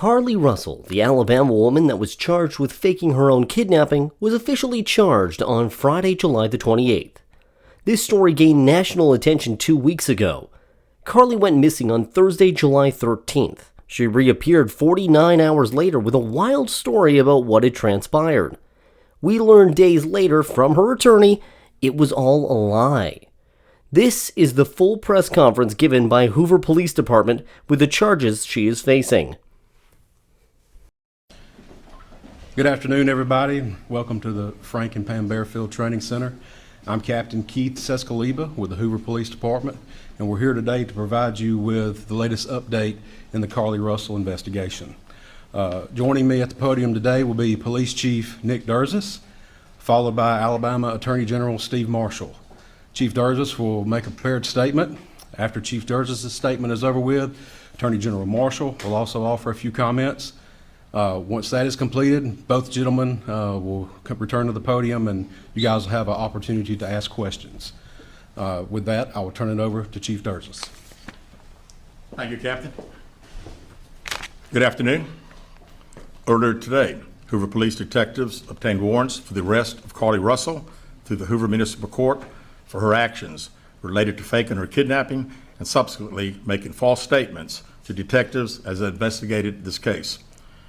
Carlee Russell, the Alabama woman that was charged with faking her own kidnapping, was officially charged on Friday, July the 28th. This story gained national attention 2 weeks ago. Carlee went missing on Thursday, July 13th. She reappeared 49 hours later with a wild story about what had transpired. We learned days later from her attorney it was all a lie. This is the full press conference given by Hoover Police Department with the charges she is facing. Good afternoon, everybody. Welcome to the Frank and Pam Bearfield Training Center. I'm Captain Keith Sescaliba with the Hoover Police Department, and we're here today to provide you with the latest update in the Carlee Russell investigation. Joining me at the podium today will be Police Chief Nick Durzis, followed by Alabama Attorney General Steve Marshall. Chief Durzis will make a prepared statement. After Chief Durzis' statement is over with, Attorney General Marshall will also offer a few comments. Once that is completed, both gentlemen will return to the podium and you guys will have an opportunity to ask questions. With that, I will turn it over to Chief Durzis. Thank you, Captain. Good afternoon. Earlier today, Hoover Police detectives obtained warrants for the arrest of Carlee Russell through the Hoover Municipal Court for her actions related to faking her kidnapping and subsequently making false statements to detectives as they investigated this case.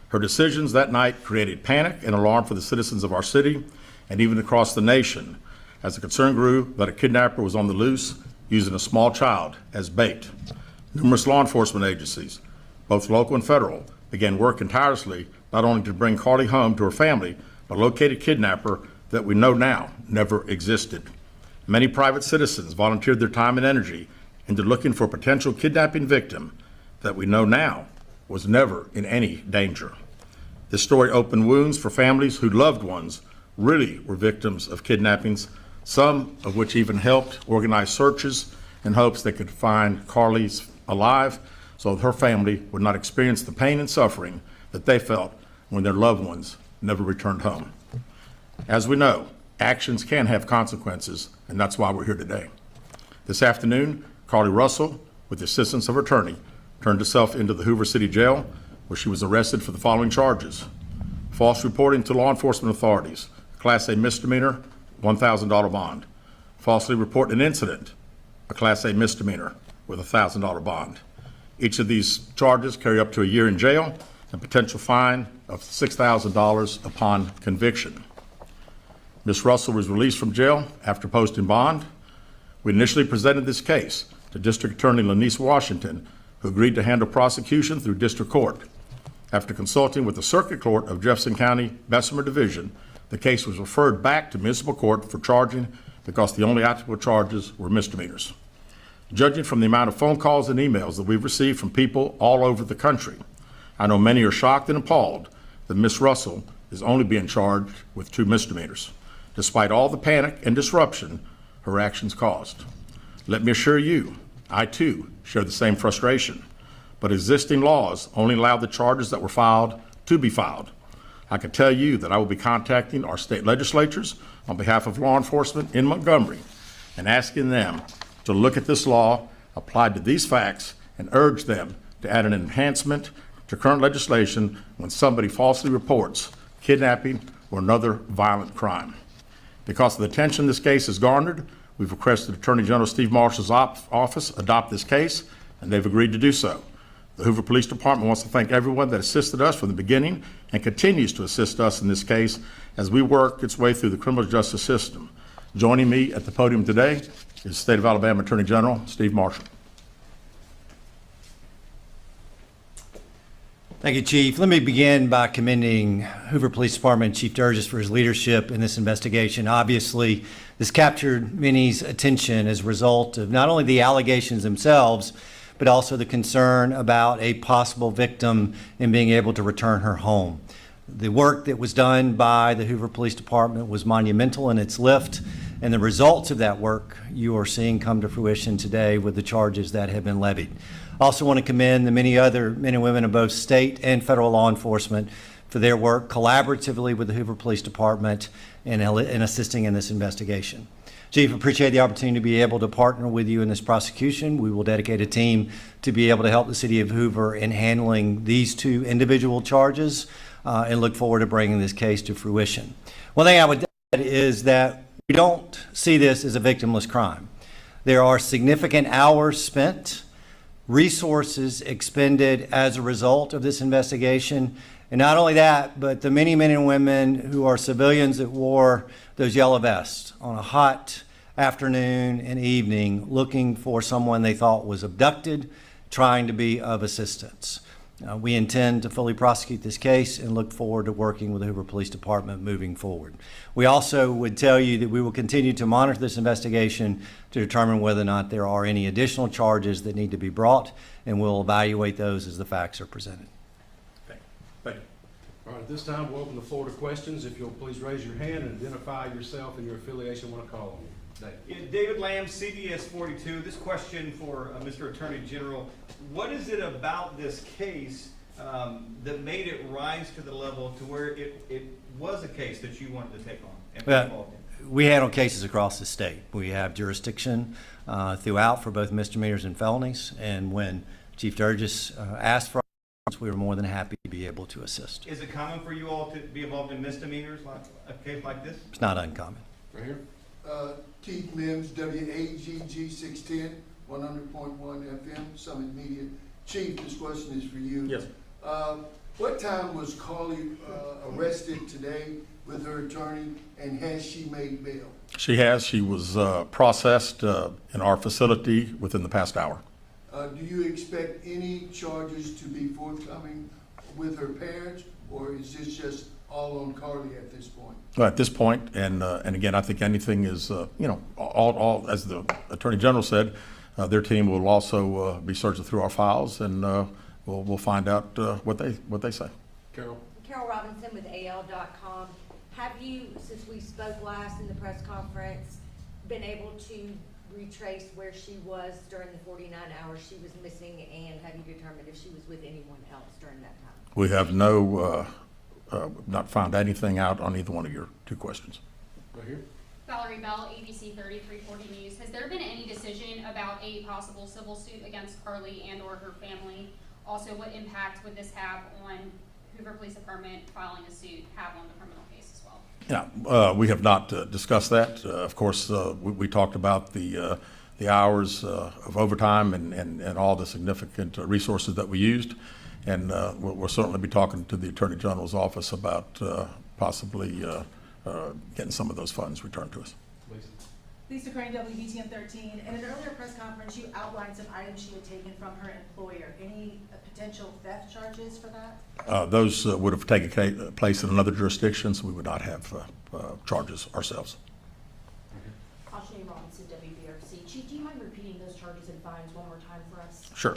Her decisions that night created panic and alarm for the citizens of our city and even across the nation as the concern grew that a kidnapper was on the loose using a small child as bait. Numerous law enforcement agencies, both local and federal, began working tirelessly not only to bring Carlee home to her family, but locate a kidnapper that we know now never existed. Many private citizens volunteered their time and energy into looking for a potential kidnapping victim that we know now was never in any danger. This story opened wounds for families whose loved ones really were victims of kidnappings, some of which even helped organize searches in hopes they could find Carlee's alive so her family would not experience the pain and suffering that they felt when their loved ones never returned home. As we know, actions can have consequences, and that's why we're here today. This afternoon, Carlee Russell, with the assistance of her attorney, turned herself into the Hoover City Jail, where she was arrested for the following charges: false reporting to law enforcement authorities, Class A misdemeanor, $1,000 bond; falsely reporting an incident, a Class A misdemeanor with a $1,000 bond. Each of these charges carry up to a year in jail and potential fine of $6,000 upon conviction. Ms. Russell was released from jail after posting bond. We initially presented this case to District Attorney Lanice Washington, who agreed to handle prosecution through district court. After consulting with the Circuit Court of Jefferson County Bessemer Division, the case was referred back to municipal court for charging because the only applicable charges were misdemeanors. Judging from the amount of phone calls and emails that we've received from people all over the country, I know many are shocked and appalled that Ms. Russell is only being charged with 2 misdemeanors, despite all the panic and disruption her actions caused. Let me assure you, I too share the same frustration, but existing laws only allow the charges that were filed to be filed. I can tell you that I will be contacting our state legislatures on behalf of law enforcement in Montgomery and asking them to look at this law applied to these facts and urge them to add an enhancement to current legislation when somebody falsely reports kidnapping or another violent crime. Because of the attention this case has garnered, we've requested Attorney General Steve Marshall's office adopt this case, and they've agreed to do so. The Hoover Police Department wants to thank everyone that assisted us from the beginning and continues to assist us in this case as we work its way through the criminal justice system. Joining me at the podium today is State of Alabama Attorney General Steve Marshall. Thank you, Chief. Let me begin by commending Hoover Police Department Chief Durzis for his leadership in this investigation. Obviously, this captured many's attention as a result of not only the allegations themselves, but also the concern about a possible victim and being able to return her home. The work that was done by the Hoover Police Department was monumental in its lift, and the results of that work you are seeing come to fruition today with the charges that have been levied. I also want to commend the many other men and women of both state and federal law enforcement for their work collaboratively with the Hoover Police Department in assisting in this investigation. Chief, appreciate the opportunity to be able to partner with you in this prosecution. We will dedicate a team to be able to help the city of Hoover in handling these two individual charges and look forward to bringing this case to fruition. One thing I would add is that we don't see this as a victimless crime. There are significant hours spent, resources expended as a result of this investigation. And not only that, but the many men and women who are civilians that wore those yellow vests on a hot afternoon and evening looking for someone they thought was abducted, trying to be of assistance. We intend to fully prosecute this case and look forward to working with the Hoover Police Department moving forward. We also would tell you that we will continue to monitor this investigation to determine whether or not there are any additional charges that need to be brought, and we'll evaluate those as the facts are presented. Thank you. All right, at this time, we'll open the floor to questions. If you'll please raise your hand and identify yourself and your affiliation when I call on you. Dave. Yeah, David Lamb, CBS 42. This question for Mr. Attorney General. What is it about this case that made it rise to the level to where it was a case that you wanted to take on and be involved in? We handle cases across the state. We have jurisdiction throughout for both misdemeanors and felonies. And when Chief Durgis asked for us, we were more than happy to be able to assist. Is it common for you all to be involved in misdemeanors like a case like this? It's not uncommon. Right here. Keith Mims, WAGG 610, 100.1 FM, Summit Media. Chief, this question is for you. Yes. What time was Carlee arrested today with her attorney, and has she made bail? She has. She was processed in our facility within the past hour. Do you expect any charges to be forthcoming with her parents, or is this just all on Carlee at this point? At this point, and again, I think anything is, all as the Attorney General said, their team will also be searching through our files, and we'll find out what they say. Carol. Carol Robinson with AL.com. Have you, since we spoke last in the press conference, been able to retrace where she was during the 49 hours she was missing, and have you determined if she was with anyone else during that time? We have not found anything out on either one of your two questions. Right here. Valerie Bell, ABC 3340 News. Has there been any decision about a possible civil suit against Carlee and or her family? Also, what impact would this have on Hoover Police Department filing a suit have on the criminal case as well? Yeah, we have not discussed that. Of course, we talked about the hours of overtime and all the significant resources that we used. And we'll certainly be talking to the Attorney General's office about possibly getting some of those funds returned to us. Lisa Crane, WBTN 13. In an earlier press conference, you outlined some items she had taken from her employer. Any potential theft charges for that? Those would have taken place in another jurisdiction, so we would not have charges ourselves. Ashley Robinson, WBRC. Chief, do you mind repeating those charges and fines one more time for us? Sure.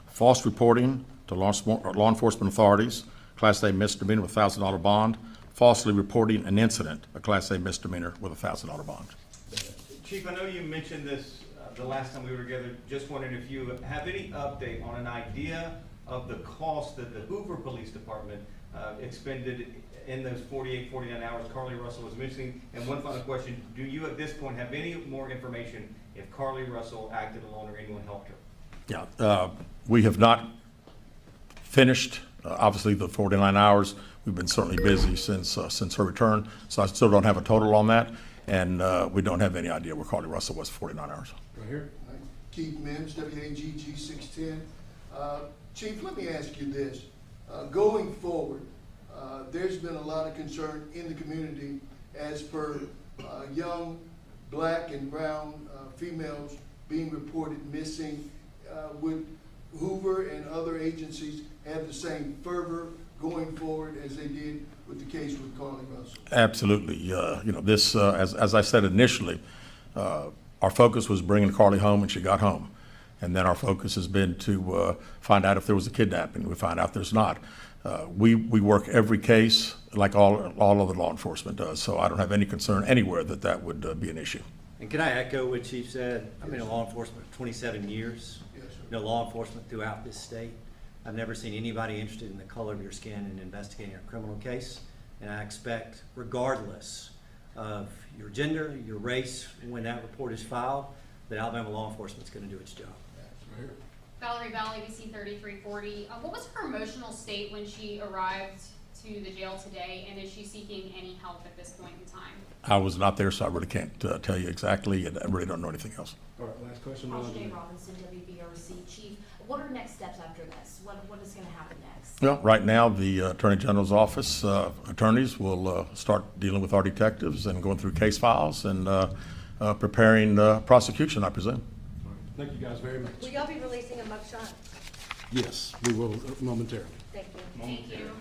False reporting to law enforcement authorities, Class A misdemeanor with $1,000 bond. Falsely reporting an incident, a Class A misdemeanor with a $1,000 bond. Chief, I know you mentioned this the last time we were together. Just wondering if you have any update on an idea of the cost that the Hoover Police Department expended in those 48, 49 hours Carlee Russell was missing. And one final question, do you at this point have any more information if Carlee Russell acted alone or anyone helped her? Yeah, we have not finished, obviously, the 49 hours. We've been certainly busy since her return, so I still don't have a total on that, and we don't have any idea where Carlee Russell was 49 hours. Right here. Keith Mims, WAGG 610. Chief, let me ask you this. Going forward, there's been a lot of concern in the community as per young black and brown females being reported missing. Would Hoover and other agencies have the same fervor going forward as they did with the case with Carlee Russell? Absolutely. This, as I said initially, our focus was bringing Carlee home, and she got home. And then our focus has been to find out if there was a kidnapping. We find out there's not. We work every case like all other law enforcement does, so I don't have any concern anywhere that would be an issue. And can I echo what Chief said? I've been in law enforcement for 27 years. Yes, sir. No law enforcement throughout this state. I've never seen anybody interested in the color of your skin in investigating a criminal case And I expect, regardless of your gender, your race, when that report is filed, that Alabama law enforcement is going to do its job. Valerie Bell, ABC 3340. What was her emotional state when she arrived to the jail today, and is she seeking any help at this point in time? I was not there, so I really can't tell you exactly, and I really don't know anything else. All right, last question. Ashley Robinson, WBRC. Chief, what are next steps after this? What is going to happen next? Well, right now, the Attorney General's office attorneys will start dealing with our detectives and going through case files and preparing prosecution, I presume. Thank you guys very much. Will y'all be releasing a mugshot? Yes, we will momentarily. Thank you. Thank you.